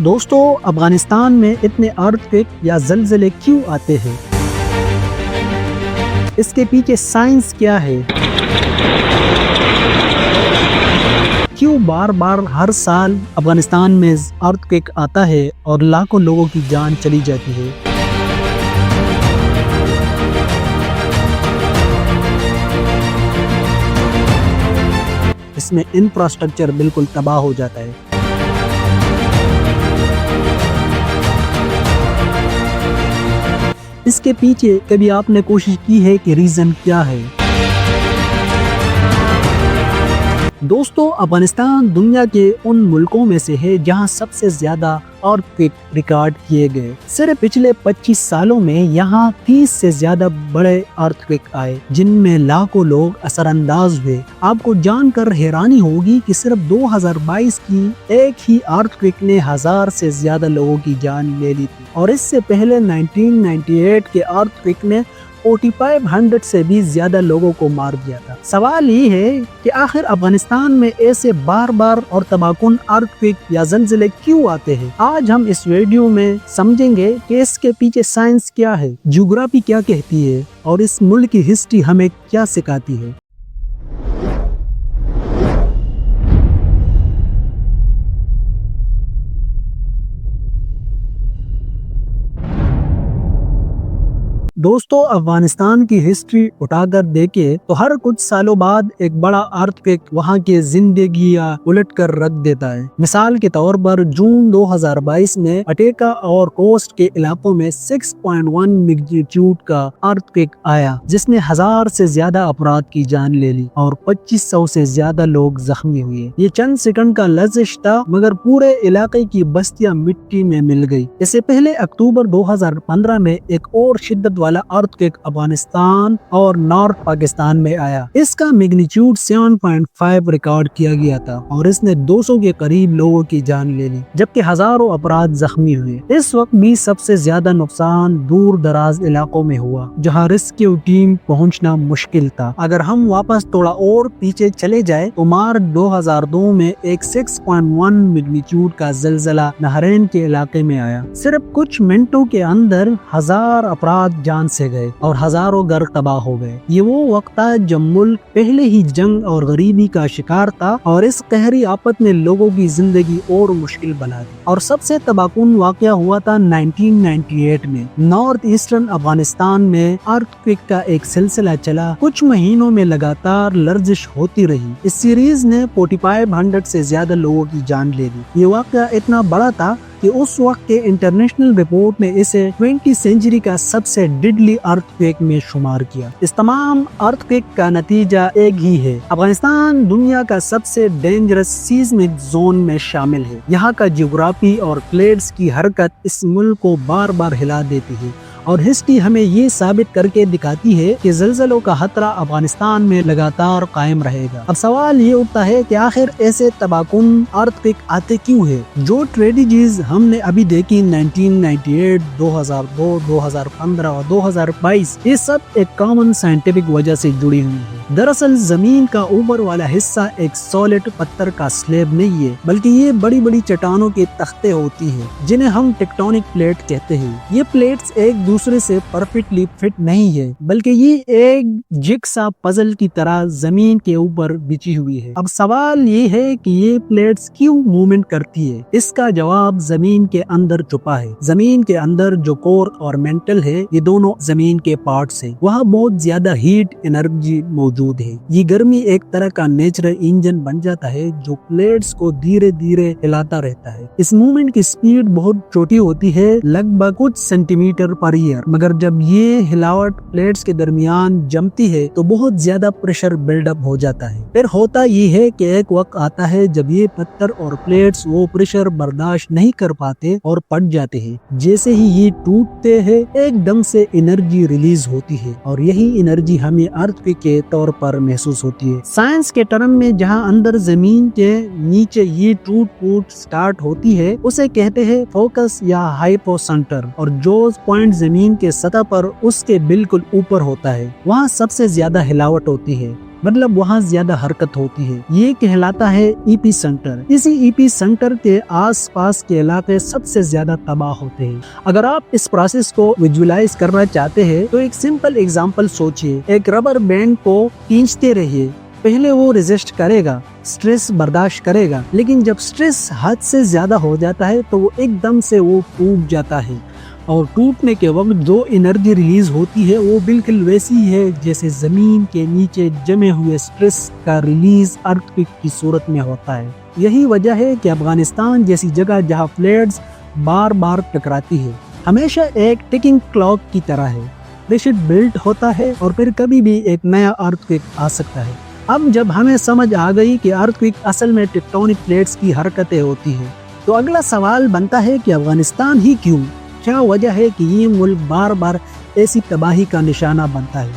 دوستو، افغانستان میں اتنے ارتھ یا زلزلے کیوں آتے ہیں؟ اس کے پیچھے سائنس کیا ہے؟ کیوں بار بار ہر سال افغانستان میں ارتھ آتا ہے اور لاکھوں لوگوں کی جان چلی جاتی ہے؟ اس میں انفراسٹرکچر بالکل تباہ ہو جاتا ہے۔ اس کے پیچھے کبھی آپ نے کوشش کی ہے کہ ریزن کیا ہے؟ دوستو، افغانستان دنیا کے ان ملکوں میں سے ہے جہاں سب سے زیادہ ارتھ ریکارڈ کیے گئے۔ صرف پچھلے 25 سالوں میں یہاں 30 سے زیادہ بڑے ارتھ آئے جن میں لاکھوں لوگ اثر انداز ہوئے۔ آپ کو جان کر حیرانی ہوگی کہ صرف 2022 کی ایک ہی ارتھ نے 1000 سے زیادہ لوگوں کی جان لے لی تھی، اور اس سے پہلے 1998 کے ارتھ نے 4500 سے بھی زیادہ لوگوں کو مار دیا تھا۔ سوال یہ ہے کہ آخر افغانستان میں ایسے بار بار اور تباہ کن ارتھ یا زلزلے کیوں آتے ہیں؟ آج ہم اس ویڈیو میں سمجھیں گے کہ اس کے پیچھے سائنس کیا ہے، جغرافی کیا کہتی ہے، اور اس ملک کی ہسٹری ہمیں کیا سکھاتی ہے۔ دوستو، افغانستان کی ہسٹری اٹھا کر دیکھیں تو ہر کچھ سالوں بعد ایک بڑا ارتھ وہاں کی زندگیاں الٹ کر رکھ دیتا ہے۔ مثال کے طور پر جون 2022 میں اٹیکا اور کوسٹ کے علاقوں میں 6.1 میگنیٹیوڈ کا ارتھ آیا، جس نے 1000 سے زیادہ افراد کی جان لے لی اور 2500 سے زیادہ لوگ زخمی ہوئے۔ یہ چند سیکنڈ کا لرزش تھا، مگر پورے علاقے کی بستیاں مٹی میں مل گئی۔ اس سے پہلے اکتوبر 2015 میں ایک اور شدت والا ارتھ افغانستان اور نارتھ پاکستان میں آیا۔ اس کا میگنیٹیوڈ 7.5 ریکارڈ کیا گیا تھا اور اس نے 200 کے قریب لوگوں کی جان لے لی، جبکہ ہزاروں افراد زخمی ہوئے۔ اس وقت بھی سب سے زیادہ نقصان دور دراز علاقوں میں ہوا، جہاں ریسکیو ٹیم پہنچنا مشکل تھا۔ اگر ہم واپس تھوڑا اور پیچھے چلے جائیں تو مارچ 2002 میں ایک 6.1 میگنیٹیوڈ کا زلزلہ نہرین کے علاقے میں آیا۔ صرف کچھ منٹوں کے اندر 1000 افراد جان سے گئے اور ہزاروں گھر تباہ ہو گئے۔ یہ وہ وقت تھا جب ملک پہلے ہی جنگ اور غریبی کا شکار تھا، اور اس قہری آفت نے لوگوں کی زندگی اور مشکل بنا دی۔ اور سب سے تباہ کن واقعہ ہوا تھا 1998 میں۔ نارتھ ایسٹرن افغانستان میں ارتھ کا ایک سلسلہ چلا، کچھ مہینوں میں لگاتار لرزش ہوتی رہی۔ اس سیریز نے 4500 سے زیادہ لوگوں کی جان لے لی۔ یہ واقعہ اتنا بڑا تھا کہ اس وقت کے انٹرنیشنل رپورٹ نے اسے 20 سینچری کا سب سے ڈیڈلی ارتھ میں شمار کیا۔ اس تمام ارتھ کا نتیجہ ایک ہی ہے: افغانستان دنیا کا سب سے ڈینجرس سیزمک زون میں شامل ہے۔ یہاں کا جغرافی اور پلیٹس کی حرکت اس ملک کو بار بار ہلا دیتی ہے، اور ہسٹری ہمیں یہ ثابت کر کے دکھاتی ہے کہ زلزلوں کا خطرہ افغانستان میں لگاتار قائم رہے گا۔ اب سوال یہ اٹھتا ہے کہ آخر ایسے تباہ کن ارتھ آتے کیوں ہے؟ جو ٹریجڈیز ہم نے ابھی دیکھی 1998، 2002، 2015 اور 2022، یہ سب ایک کامن سائنٹیفک وجہ سے جڑی ہوئی ہے۔ دراصل زمین کا اوپر والا حصہ ایک سالڈ پتھر کا سلیب نہیں ہے، بلکہ یہ بڑی بڑی چٹانوں کے تختے ہوتی ہیں جنہیں ہم ٹیکٹونک پلیٹ کہتے ہیں۔ یہ پلیٹس ایک دوسرے سے پرفیکٹلی فٹ نہیں ہے، بلکہ یہ ایک جگسا پزل کی طرح زمین کے اوپر بچھی ہوئی ہے۔ اب سوال یہ ہے کہ یہ پلیٹس کیوں موومنٹ کرتی ہے؟ اس کا جواب زمین کے اندر چھپا ہے۔ زمین کے اندر جو کور اور مینٹل ہے، یہ دونوں زمین کے پارٹس ہیں۔ وہاں بہت زیادہ ہیٹ انرجی موجود ہے۔ یہ گرمی ایک طرح کا نیچرل انجن بن جاتا ہے جو پلیٹس کو دھیرے دھیرے ہلاتا رہتا ہے۔ اس موومنٹ کی سپیڈ بہت چھوٹی ہوتی ہے، لگ بھگ کچھ سینٹی میٹر پر ایئر، مگر جب یہ ہلاوٹ پلیٹس کے درمیان جمتی ہے تو بہت زیادہ پریشر بلڈ اپ ہو جاتا ہے۔ پھر ہوتا یہ ہے کہ ایک وقت آتا ہے جب یہ پتھر اور پلیٹس وہ پریشر برداشت نہیں کر پاتے اور پھٹ جاتے ہیں۔ جیسے ہی یہ ٹوٹتے ہیں، ایک دم سے انرجی ریلیز ہوتی ہے، اور یہی انرجی ہمیں ارتھ کے طور پر محسوس ہوتی ہے۔ سائنس کے ٹرم میں جہاں اندر زمین کے نیچے یہ ٹوٹ پھوٹ سٹارٹ ہوتی ہے، اسے کہتے ہیں فوکس یا ہائپو سینٹر، اور جو پوائنٹ زمین کے سطح پر اس کے بالکل اوپر ہوتا ہے، وہاں سب سے زیادہ ہلاوٹ ہوتی ہے۔ مطلب وہاں زیادہ حرکت ہوتی ہے، یہ کہلاتا ہے ایپی سینٹر۔ اسی ایپی سینٹر کے آس پاس کے علاقے سب سے زیادہ تباہ ہوتے ہیں۔ اگر آپ اس پروسیس کو ویژولائز کرنا چاہتے ہیں تو ایک سمپل ایگزامپل سوچئے، ایک ربر بینڈ کو کھینچتے رہیے، پہلے وہ ریزسٹ کرے گا، سٹریس برداشت کرے گا، لیکن جب سٹریس حد سے زیادہ ہو جاتا ہے تو وہ ایک دم سے وہ ٹوٹ جاتا ہے، اور ٹوٹنے کے وقت جو انرجی ریلیز ہوتی ہے وہ بالکل ویسی ہے جیسے زمین کے نیچے جمے ہوئے سٹریس کا ریلیز ارتھکویک کی صورت میں ہوتا ہے۔ یہی وجہ ہے کہ افغانستان جیسی جگہ جہاں پلیٹس بار بار ٹکراتی ہے ہمیشہ ایک ٹکنگ کلاک کی طرح ہے، پریشر بلٹ ہوتا ہے اور پھر کبھی بھی ایک نیا ارتھکویک آ سکتا ہے۔ اب جب ہمیں سمجھ آ گئی کہ ارتھکویک اصل میں ٹیکٹونک پلیٹس کی حرکتیں ہوتی ہیں، تو اگلا سوال بنتا ہے کہ افغانستان ہی کیوں؟ کیا وجہ ہے کہ یہ ملک بار بار ایسی تباہی کا نشانہ بنتا ہے؟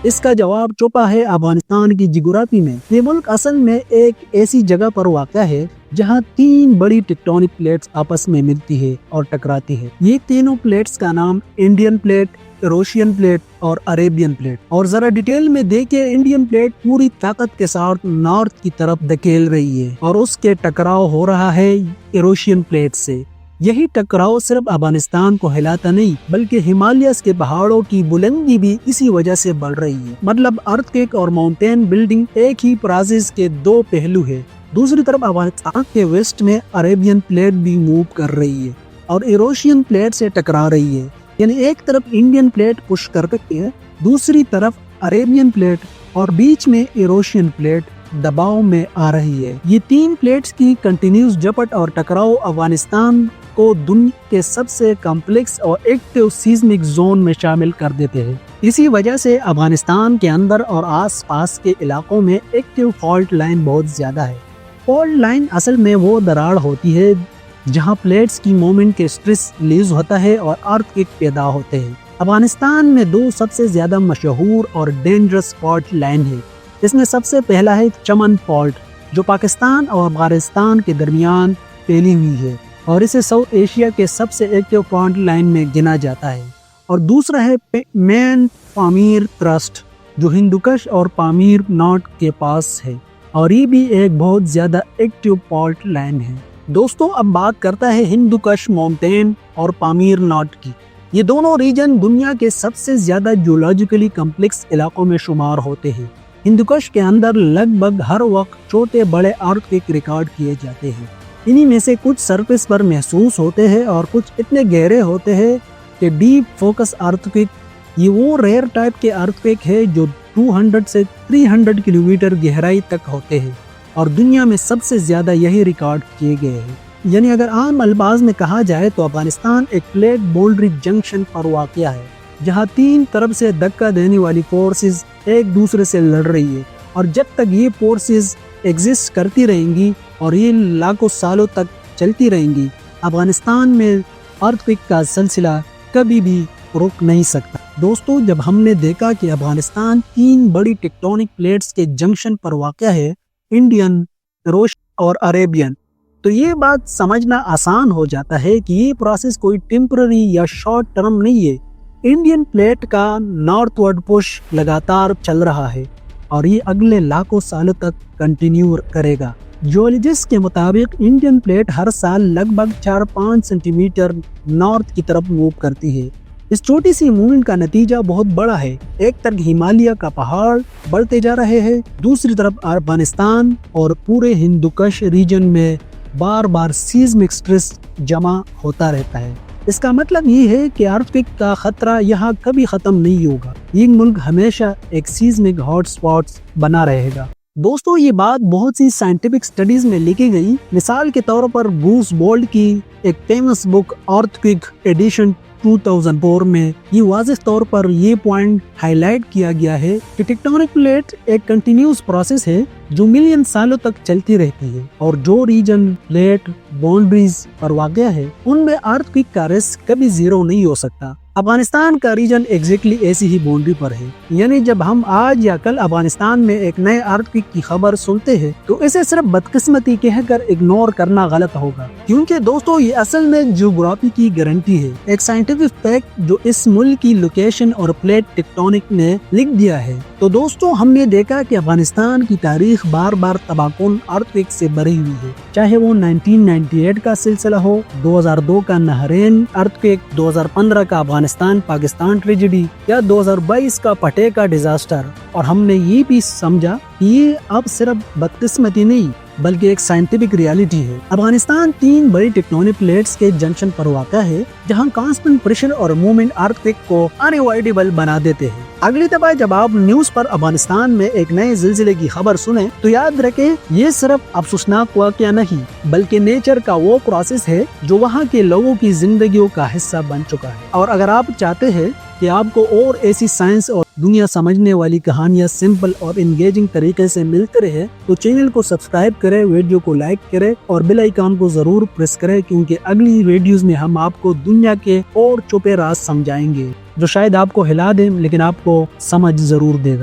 اس کا جواب چھپا ہے افغانستان کی جغرافی میں۔ یہ ملک اصل میں ایک ایسی جگہ پر واقع ہے جہاں 3 بڑی ٹیکٹونک پلیٹس آپس میں ملتی ہے اور ٹکراتی ہے۔ یہ تینوں پلیٹس کا نام انڈین پلیٹ، ایروشین پلیٹ اور عربین پلیٹ۔ اور ذرا ڈیٹیل میں دیکھیں، انڈین پلیٹ پوری طاقت کے ساتھ نارتھ کی طرف دھکیل رہی ہے اور اس کے ٹکراؤ ہو رہا ہے ایروشین پلیٹ سے۔ یہی ٹکراؤ صرف افغانستان کو ہلاتا نہیں بلکہ ہمالیاز کے پہاڑوں کی بلندی بھی اسی وجہ سے بڑھ رہی ہے۔ مطلب ارتھکویک اور ماؤنٹین بلڈنگ ایک ہی پروسیس کے 2 پہلو ہے۔ دوسری طرف افغانستان کے ویسٹ میں عربین پلیٹ بھی موو کر رہی ہے اور ایروشین پلیٹ سے ٹکرا رہی ہے، یعنی ایک طرف انڈین پلیٹ پش کر رہی ہے، دوسری طرف عربین پلیٹ، اور بیچ میں ایروشین پلیٹ دباؤ میں آ رہی ہے۔ یہ 3 پلیٹس کی کنٹینیوس جھپٹ اور ٹکراؤ افغانستان کو دنیا کے سب سے کمپلیکس اور ایکٹیو سیزمک زون میں شامل کر دیتے ہیں۔ اسی وجہ سے افغانستان کے اندر اور آس پاس کے علاقوں میں ایکٹیو فالٹ لائن بہت زیادہ ہے۔ فالٹ لائن اصل میں وہ دراڑ ہوتی ہے جہاں پلیٹس کی مومنٹ کے سٹریس ریلیز ہوتا ہے اور ارتھکویک پیدا ہوتے ہیں۔ افغانستان میں 2 سب سے زیادہ مشہور اور ڈینجرس فالٹ لائن ہے۔ اس میں سب سے پہلا ہے چمن فالٹ، جو پاکستان اور افغانستان کے درمیان پھیلی ہوئی ہے اور اسے ساؤتھ ایشیا کے سب سے ایکٹیو فالٹ لائن میں گنا جاتا ہے۔ اور دوسرا ہے مین پامیر تھرسٹ، جو ہندوکش اور پامیر ناٹ کے پاس ہے، اور یہ بھی ایک بہت زیادہ ایکٹیو فالٹ لائن ہے۔ دوستوں، اب بات کرتا ہے ہندوکش ماؤنٹین اور پامیر ناٹ کی۔ یہ دونوں ریجن دنیا کے سب سے زیادہ جیولوجیکلی کمپلیکس علاقوں میں شمار ہوتے ہیں۔ ہندوکش کے اندر لگ بھگ ہر وقت چھوٹے بڑے ارتھکویک ریکارڈ کیے جاتے ہیں۔ انہی میں سے کچھ سرفیس پر محسوس ہوتے ہیں اور کچھ اتنے گہرے ہوتے ہیں کہ ڈیپ فوکس ارتھکویک، یہ وہ ریئر ٹائپ کے ارتھکویک ہے جو 200 سے 300 کلومیٹر گہرائی تک ہوتے ہیں، اور دنیا میں سب سے زیادہ یہی ریکارڈ کیے گئے ہیں۔ یعنی اگر عام الفاظ میں کہا جائے تو افغانستان ایک پلیٹ باؤنڈری جنکشن پر واقع ہے جہاں 3 طرف سے دھکا دینے والی فورسز ایک دوسرے سے لڑ رہی ہے، اور جب تک یہ فورسز ایگزسٹ کرتی رہیں گی اور یہ لاکھوں سالوں تک چلتی رہیں گی، افغانستان میں ارتھکویک کا سلسلہ کبھی بھی رک نہیں سکتا۔ دوستوں، جب ہم نے دیکھا کہ افغانستان 3 بڑی ٹیکٹونک پلیٹس کے جنکشن پر واقع ہے، انڈین، ایروشین اور عربین، تو یہ بات سمجھنا آسان ہو جاتا ہے کہ یہ پروسیس کوئی ٹیمپرری یا شارٹ ٹرم نہیں ہے۔ انڈین پلیٹ کا نارتھ ورڈ پش لگاتار چل رہا ہے اور یہ اگلے لاکھوں سالوں تک کنٹینیو کرے گا۔ جیولوجسٹ کے مطابق انڈین پلیٹ ہر سال لگ بھگ 4-5 سینٹی میٹر نارتھ کی طرف موو کرتی ہے۔ اس چھوٹی سی موومنٹ کا نتیجہ بہت بڑا ہے۔ ایک طرف ہمالیہ کا پہاڑ بڑھتے جا رہے ہیں، دوسری طرف افغانستان اور پورے ہندوکش ریجن میں بار بار سیزمک سٹریس جمع ہوتا رہتا ہے۔ اس کا مطلب یہ ہے کہ ارتھکویک کا خطرہ یہاں کبھی ختم نہیں ہوگا۔ یہ ملک ہمیشہ ایک سیزمک ہاٹ سپاٹس بنا رہے گا۔ دوستوں، یہ بات بہت سی سائنٹیفک سٹڈیز میں لکھی گئی۔ مثال کے طور پر بروس بولڈ کی ایک فیمس بک ارتھکویک ایڈیشن 2004 میں یہ واضح طور پر یہ پوائنٹ ہائی لائٹ کیا گیا ہے کہ ٹیکٹونک پلیٹ ایک کنٹینیوس پروسیس ہے جو ملین سالوں تک چلتی رہتی ہے، اور جو ریجن پلیٹ باؤنڈریز پر واقع ہے ان میں ارتھکویک کا رسک کبھی زیرو نہیں ہو سکتا۔ افغانستان کا ریجن ایگزیکٹلی ایسی ہی باؤنڈری پر ہے، یعنی جب ہم آج یا کل افغانستان میں ایک نئے ارتھ کی خبر سنتے ہیں تو اسے صرف بدقسمتی کہہ کر اگنور کرنا غلط ہوگا، کیونکہ دوستو یہ اصل میں جیوگرافی کی گارنٹی ہے، ایک سائنٹیفک فیکٹ جو اس ملک کی لوکیشن اور پلیٹ ٹیکٹونک نے لکھ دیا ہے۔ تو دوستو ہم نے دیکھا کہ افغانستان کی تاریخ بار بار تباہ کن ارتھ سے بھری ہوئی ہے، چاہے وہ 1998 کا سلسلہ ہو، 2002 کا نہرین ارتھ، 2015 کا افغانستان پاکستان ٹریجڈی یا 2022 کا پٹے کا ڈیزاسٹر، اور ہم نے یہ بھی سمجھا کہ یہ اب صرف بدقسمتی نہیں بلکہ ایک سائنٹیفک ریالٹی ہے۔ افغانستان 3 بڑی ٹیکٹونک پلیٹس کے جنکشن پر واقع ہے جہاں کانسٹنٹ پریشر اور موومنٹ ارتھ کو انوائڈیبل بنا دیتے ہیں۔ اگلی دفعہ جب آپ نیوز پر افغانستان میں ایک نئے زلزلے کی خبر سنیں تو یاد رکھیں یہ صرف افسوسناک واقعہ نہیں بلکہ نیچر کا وہ پروسیس ہے جو وہاں کے لوگوں کی زندگیوں کا حصہ بن چکا ہے۔ اور اگر آپ چاہتے ہیں کہ آپ کو اور ایسی سائنس اور دنیا سمجھنے والی کہانیاں سمپل اور انگیجنگ طریقے سے ملتے رہے تو چینل کو سبسکرائب کریں، ویڈیو کو لائک کریں اور بیل آئیکن کو ضرور پریس کریں، کیونکہ اگلی ویڈیوز میں ہم آپ کو دنیا کے اور چھپے راز سمجھائیں گے جو شاید آپ کو ہلا دیں لیکن آپ کو سمجھ ضرور دے گا۔